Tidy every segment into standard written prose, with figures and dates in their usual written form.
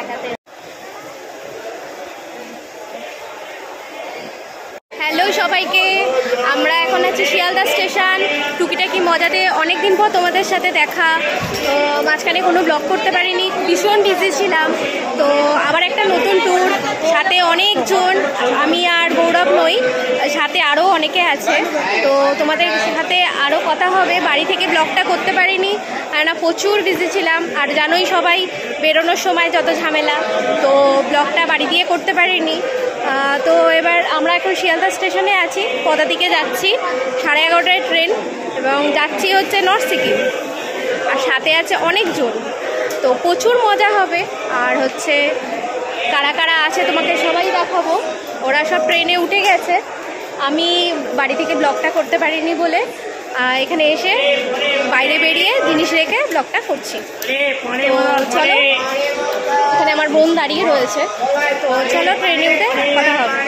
দেখাতে। হ্যালো সবাইকে, আমরা এখন আছি শিয়ালদা স্টেশন। টুকিটাকি মজাতে অনেক দিন পর তোমাদের সাথে দেখা। তো মাঝখানে কোনো ব্লগ করতে পারিনি, ভীষণ বিজি ছিলাম। তো আবার একটা নতুন ট্যুর, সাথে অনেকজন, আমি আর গৌরব নই, সাথে আরও অনেকে আছে। তো তোমাদের সাথে আরও কথা হবে। বাড়ি থেকে ব্লগটা করতে পারিনি, কেননা প্রচুর বিজি ছিলাম। আর জানোই সবাই, বেরোনোর সময় যত ঝামেলা, তো ব্লগটা বাড়ি দিয়ে করতে পারিনি। তো এবার আমরা এখন শিয়ালদা স্টেশনে আছি, পদাতিকে যাচ্ছি, 11:30টায় ট্রেন, এবং যাচ্ছি হচ্ছে নর্থ সিকিম। আর সাথে আছে অনেকজন, তো প্রচুর মজা হবে। আর হচ্ছে কারা কারা আছে তোমাকে সবাই দেখাবো। ওরা সব ট্রেনে উঠে গেছে, আমি বাড়ি থেকে ব্লগটা করতে পারিনি বলে এখানে এসে বাইরে বেরিয়ে জিনিস রেখে ব্লগটা করছি। চলো, এখানে আমার বোন দাঁড়িয়ে রয়েছে, তো চলো ট্রেনে উঠে কথা হবে।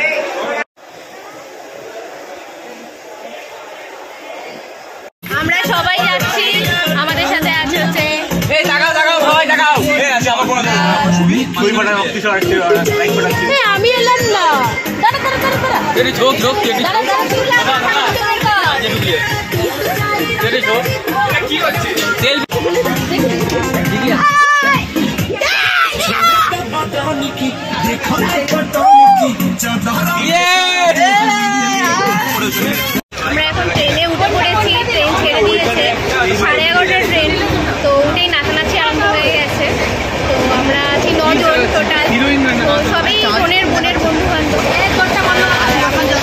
আমরা সবাই যাচ্ছি, আমাদের সাথে আছে হচ্ছে আমি এলাম না, আমরা এখন ট্রেনে উঠে পড়েছি, ট্রেন ছেড়ে দিয়েছে, 11:30টার ট্রেন। তো উঠেই নাচানাচি আরম্ভ হয়ে গেছে। তো আমরা আছি 9 জন টোটাল, তো সবই বোনের বন্ধু বান্ধব।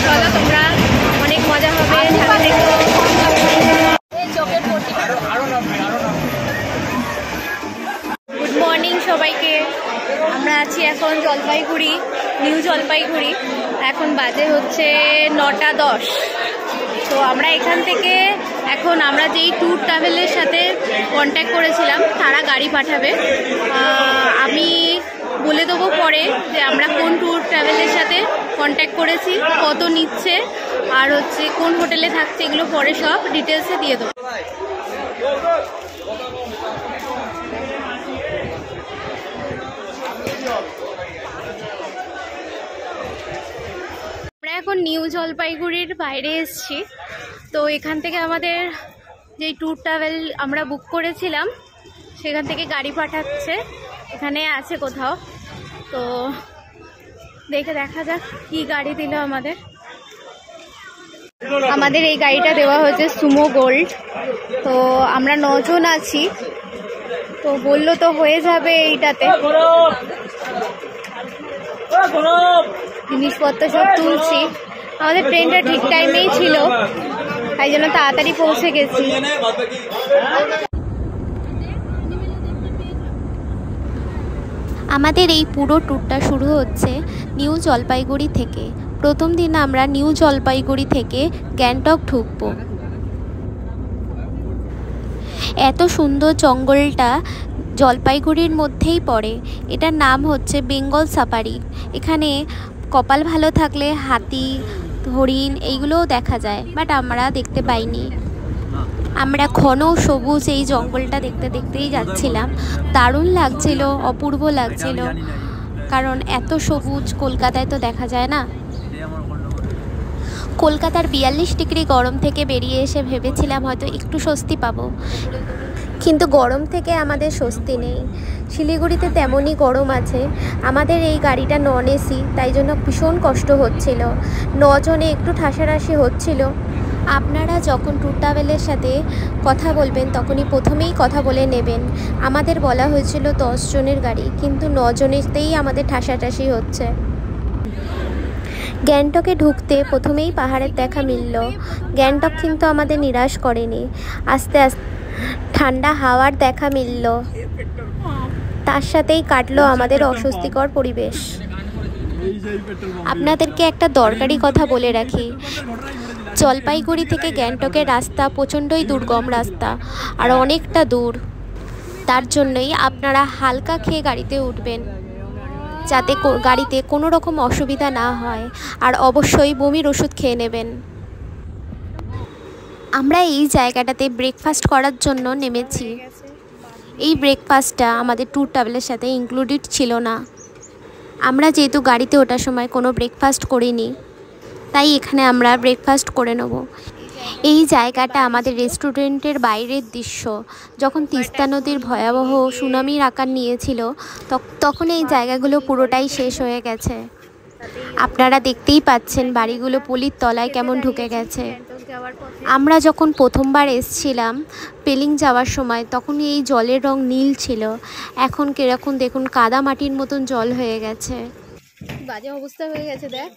চলো, তোমরা অনেক মজা হবে, সাথে দেখো। গুড মর্নিং সবাইকে, আমরা আছি এখন জলপাইগুড়ি, নিউ জলপাইগুড়ি। এখন বাজে হচ্ছে 9:10। তো আমরা এখান থেকে এখন আমরা যেই ট্যুর ট্রাভেলের সাথে কন্ট্যাক্ট করেছিলাম, তারা গাড়ি পাঠাবে। আমি বলে দেবো পরে যে আমরা কোন ট্যুর ট্রাভেলের সাথে কন্ট্যাক্ট করেছি, কত নিচ্ছে, আর হচ্ছে কোন হোটেলে থাকছে, এগুলো পরে সব ডিটেলসে দিয়ে দেবো। আমরা এখন নিউ জলপাইগুড়ির বাইরে এসেছি। তো এখান থেকে আমাদের যেই ট্যুর ট্রাভেল আমরা বুক করেছিলাম, সেখান থেকে গাড়ি পাঠাচ্ছে, এখানে আছে কোথাও। তো দেখা যাক কি গাড়ি দিল আমাদের। আমাদের এই গাড়িটা দেওয়া হয়েছে সুমো গোল্ড। তো আমরা 9 জন আছি, তো বললো তো হয়ে যাবে এইটাতে। জিনিসপত্র সব তুলছি, আমাদের ট্রেনটা ঠিক টাইমেই ছিল, তাই জন্য তাড়াতাড়ি পৌঁছে গেছি। আমাদের এই পুরো ট্যুরটা শুরু হচ্ছে নিউ জলপাইগুড়ি থেকে। প্রথম দিন আমরা নিউ জলপাইগুড়ি থেকে গ্যাংটক ঢুকব। এত সুন্দর জঙ্গলটা জলপাইগুড়ির মধ্যেই পড়ে। এটার নাম হচ্ছে বেঙ্গল সাফারি। এখানে কপাল ভালো থাকলে হাতি, হরিণ এইগুলোও দেখা যায়, বাট আমরা দেখতে পাইনি। আমরা ঘন সবুজ এই জঙ্গলটা দেখতেই যাচ্ছিলাম। দারুণ লাগছিল, অপূর্ব লাগছিল, কারণ এত সবুজ কলকাতায় তো দেখা যায় না। কলকাতার 42 ডিগ্রি গরম থেকে বেরিয়ে এসে ভেবেছিলাম হয়তো একটু স্বস্তি পাবো, কিন্তু গরম থেকে আমাদের স্বস্তি নেই। শিলিগুড়িতে তেমনই গরম আছে। আমাদের এই গাড়িটা নন এসি, তাই জন্য ভীষণ কষ্ট হচ্ছিল। 9 জনে একটু ঠাসাঠাসি হচ্ছিল। আপনারা যখন ট্যুর ট্রাভেলের সাথে কথা বলবেন তখনই প্রথমেই কথা বলে নেবেন। আমাদের বলা হয়েছিল 10 জনের গাড়ি, কিন্তু 9 জনেতেই আমাদের ঠাসাঠাসি হচ্ছে। গ্যাংটকে ঢুকতে প্রথমেই পাহাড়ের দেখা মিলল। গ্যাংটক কিন্তু আমাদের নিরাশ করেনি, আস্তে আস্তে ঠান্ডা হাওয়ার দেখা মিলল, তার সাথেই কাটলো আমাদের অস্বস্তিকর পরিবেশ। আপনাদেরকে একটা দরকারি কথা বলে রাখি, জলপাইগুড়ি থেকে গ্যাংটকের রাস্তা প্রচণ্ডই দুর্গম রাস্তা, আর অনেকটা দূর। তার জন্যই আপনারা হালকা খেয়ে গাড়িতে উঠবেন, যাতে গাড়িতে কোনো রকম অসুবিধা না হয়। আর অবশ্যই বমির ওষুধ খেয়ে নেবেন। আমরা এই জায়গাটাতে ব্রেকফাস্ট করার জন্য নেমেছি। এই ব্রেকফাস্টটা আমাদের ট্যুর ট্রাভেলের সাথে ইনক্লুডেড ছিল না। আমরা যেহেতু গাড়িতে ওঠার সময় কোনো ব্রেকফাস্ট করিনি, তাই এখানে আমরা ব্রেকফাস্ট করে নেব। এই জায়গাটা আমাদের রেস্টুরেন্টের বাইরের দৃশ্য। যখন তিস্তা নদীর ভয়াবহ সুনামির আকার নিয়েছিল তখন এই জায়গাগুলো পুরোটাই শেষ হয়ে গেছে। আপনারা দেখতেই পাচ্ছেন বাড়িগুলো পলির তলায় কেমন ঢুকে গেছে। আমরা যখন প্রথমবার এসছিলাম পেলিং যাওয়ার সময় তখন এই জলের রং নীল ছিল, এখন কিরকম দেখুন কাদা মাটির মতন জল হয়ে গেছে। বাজে অবস্থা হয়ে গেছে, দেখ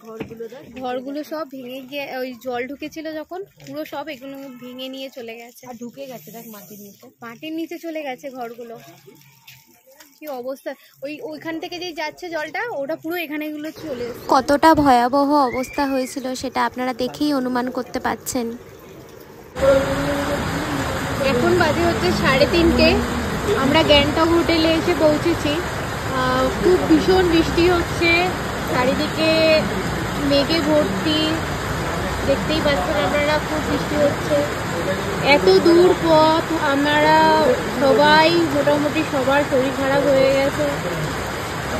ঘরগুলো সব ভেঙে গিয়ে ওই জল ঢুকেছিল যখন পুরো সব এগুলো ভেঙে নিয়ে চলে গেছে আর ঢুকে গেছে। দেখ মাটির নিচে চলে গেছে ঘরগুলো, কি অবস্থা। ওইখান থেকে যে যাচ্ছে জলটা ওটা পুরো এখানেগুলো চলে এসেছে। কতটা ভয়াবহ অবস্থা হয়েছিল সেটা আপনারা দেখেই অনুমান করতে পারছেন। এখন বাজে হচ্ছে 3:30। আমরা গ্যাংটক হোটেলে এসে পৌঁছেছি। খুব ভীষণ বৃষ্টি হচ্ছে, চারিদিকে মেঘে ভর্তি, দেখতেই পাচ্ছেন আপনারা, খুব বৃষ্টি হচ্ছে। এত দূর পথ, আমরা সবাই মোটামুটি সবার শরীর খারাপ হয়ে গেছে,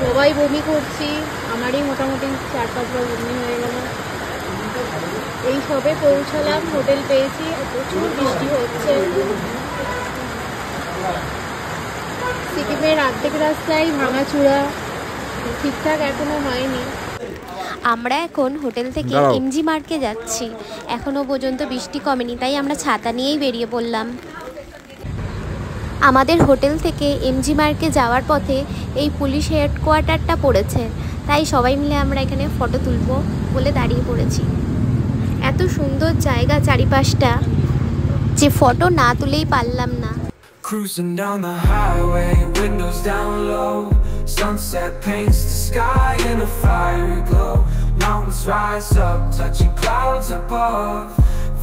সবাই বমি করছি। আমারই মোটামুটি 4-5 বার বমি হয়ে গেল। এই সবে পৌঁছালাম, হোটেল পেয়েছি, প্রচুর বৃষ্টি হচ্ছে। সিকিমের অর্ধেক রাস্তায় ভাঙাচুরা, ঠিকঠাক এখনো হয়নি। আমরা এখন হোটেল থেকে এমজি মার্কে যাচ্ছি। এখনও পর্যন্ত বৃষ্টি কমেনি, তাই আমরা ছাতা নিয়েই বেরিয়ে পড়লাম। আমাদের হোটেল থেকে এমজি মার্কে যাওয়ার পথে এই পুলিশ হেডকোয়ার্টারটা পড়েছে, তাই সবাই মিলে আমরা এখানে ফটো তুলবো বলে দাঁড়িয়ে পড়েছি। এত সুন্দর জায়গা চারিপাশটা যে ফটো না তুলেই পারলাম না। Cruising down the highway, windows down low. Sunset paints the sky in a fiery glow. Mountains rise up, touching clouds above.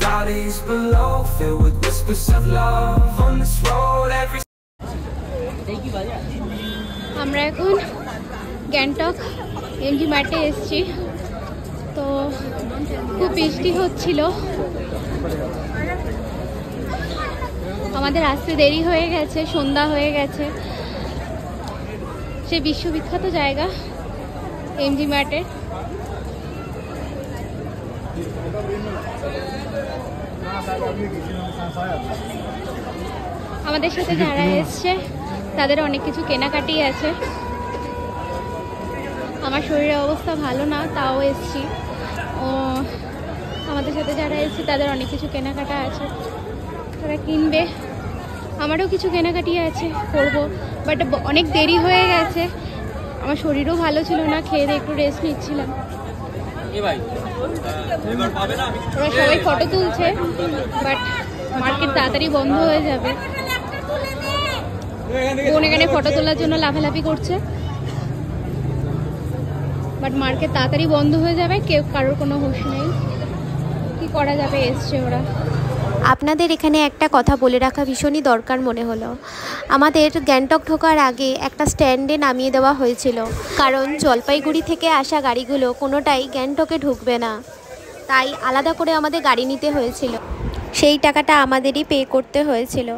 Valleys below, filled with whispers of love. On this road, every আমরা এখন Gangtok MG মার্টে এসেছি। তো খুব বৃষ্টি হচ্ছিল, আমাদের আসতে দেরি হয়ে গেছে, সন্ধ্যা হয়ে গেছে। সেই বিশ্ববিখ্যাত জায়গা এমজি মার্টে। আমাদের সাথে যারা এসছে তাদের অনেক কিছু কেনাকাটি আছে। আমার শরীরের অবস্থা ভালো না, তাও এসছি। আমাদের সাথে যারা এসছে তাদের অনেক কিছু কেনাকাটা আছে, তারা কিনবে। আমারও কিছু কেনাকাটি আছে, করবো, বাট অনেক দেরি হয়ে গেছে। আমার শরীরও ভালো ছিল না, খেয়ে দিয়ে একটু রেস্ট নিচ্ছিলাম। ওরা সবাই ফটো তুলছে, বাট মার্কেট তাড়াতাড়ি বন্ধ হয়ে যাবে। বোন এখানে ফটো তোলার জন্য লাফালাফি করছে, বাট মার্কেট তাড়াতাড়ি বন্ধ হয়ে যাবে, কেউ কারোর কোনো হুঁশ নেই। কি করা যাবে, এসছে ওরা। আপনাদের এখানে একটা কথা বলে রাখা ভীষণই দরকার মনে হলো। আমাদের গ্যাংটক ঢোকার আগে একটা স্ট্যান্ডে নামিয়ে দেওয়া হয়েছিল, কারণ জলপাইগুড়ি থেকে আসা গাড়িগুলো কোনোটাই গ্যাংটকে ঢুকবে না, তাই আলাদা করে আমাদের গাড়ি নিতে হয়েছিল। সেই টাকাটা আমাদেরই পে করতে হয়েছিল।